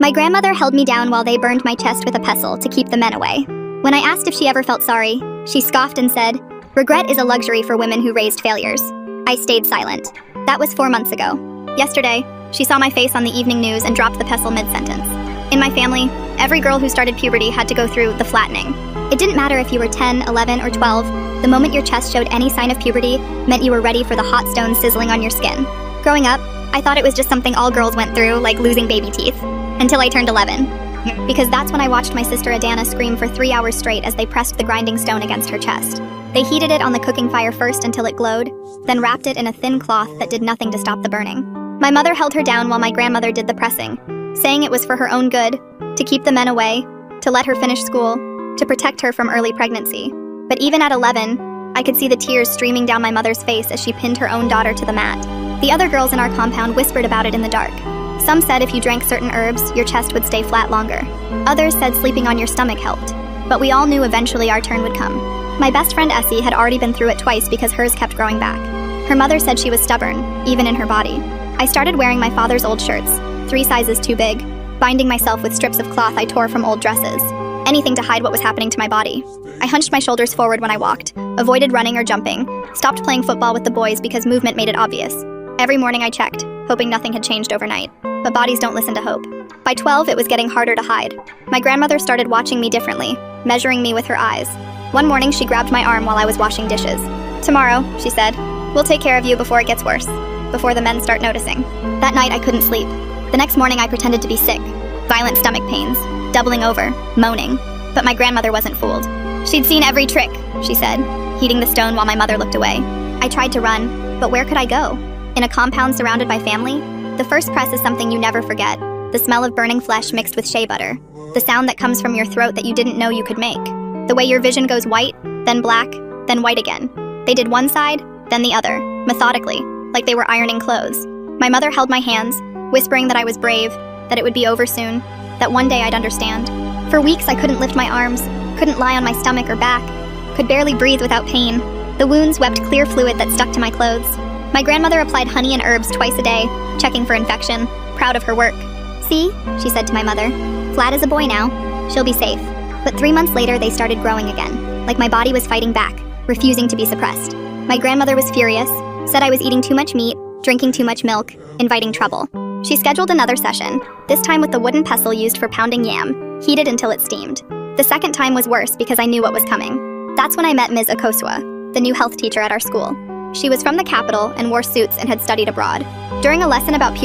My grandmother held me down while they burned my chest with a pestle to keep the men away. When I asked if she ever felt sorry, she scoffed and said, "Regret is a luxury for women who raised failures." I stayed silent. That was 4 months ago. Yesterday, she saw my face on the evening news and dropped the pestle mid-sentence. In my family, every girl who started puberty had to go through the flattening. It didn't matter if you were 10, 11, or 12, the moment your chest showed any sign of puberty meant you were ready for the hot stone sizzling on your skin. Growing up, I thought it was just something all girls went through, like losing baby teeth, until I turned 11. Because that's when I watched my sister Adana scream for 3 hours straight as they pressed the grinding stone against her chest. They heated it on the cooking fire first until it glowed, then wrapped it in a thin cloth that did nothing to stop the burning. My mother held her down while my grandmother did the pressing, saying it was for her own good, to keep the men away, to let her finish school, to protect her from early pregnancy. But even at 11, I could see the tears streaming down my mother's face as she pinned her own daughter to the mat. The other girls in our compound whispered about it in the dark. Some said if you drank certain herbs, your chest would stay flat longer. Others said sleeping on your stomach helped. But we all knew eventually our turn would come. My best friend Essie had already been through it twice because hers kept growing back. Her mother said she was stubborn, even in her body. I started wearing my father's old shirts, 3 sizes too big, binding myself with strips of cloth I tore from old dresses. Anything to hide what was happening to my body. I hunched my shoulders forward when I walked, avoided running or jumping, stopped playing football with the boys because movement made it obvious. Every morning I checked, hoping nothing had changed overnight. But bodies don't listen to hope. By 12, it was getting harder to hide. My grandmother started watching me differently, measuring me with her eyes. One morning, she grabbed my arm while I was washing dishes. "Tomorrow," she said, "we'll take care of you before it gets worse, before the men start noticing." That night, I couldn't sleep. The next morning, I pretended to be sick. Violent stomach pains, doubling over, moaning. But my grandmother wasn't fooled. She'd seen every trick, she said, heating the stone while my mother looked away. I tried to run, but where could I go? In a compound surrounded by family? The first press is something you never forget. The smell of burning flesh mixed with shea butter. The sound that comes from your throat that you didn't know you could make. The way your vision goes white, then black, then white again. They did one side, then the other, methodically, like they were ironing clothes. My mother held my hands, whispering that I was brave, that it would be over soon, that one day I'd understand. For weeks I couldn't lift my arms, couldn't lie on my stomach or back, could barely breathe without pain. The wounds wept clear fluid that stuck to my clothes. My grandmother applied honey and herbs twice a day, checking for infection, proud of her work. "See," she said to my mother, "Flat is a boy now. She'll be safe." But 3 months later, they started growing again, like my body was fighting back, refusing to be suppressed. My grandmother was furious, said I was eating too much meat, drinking too much milk, inviting trouble. She scheduled another session, this time with the wooden pestle used for pounding yam, heated until it steamed. The second time was worse because I knew what was coming. That's when I met Ms. Akosua, the new health teacher at our school. She was from the capital and wore suits and had studied abroad. During a lesson about puberty,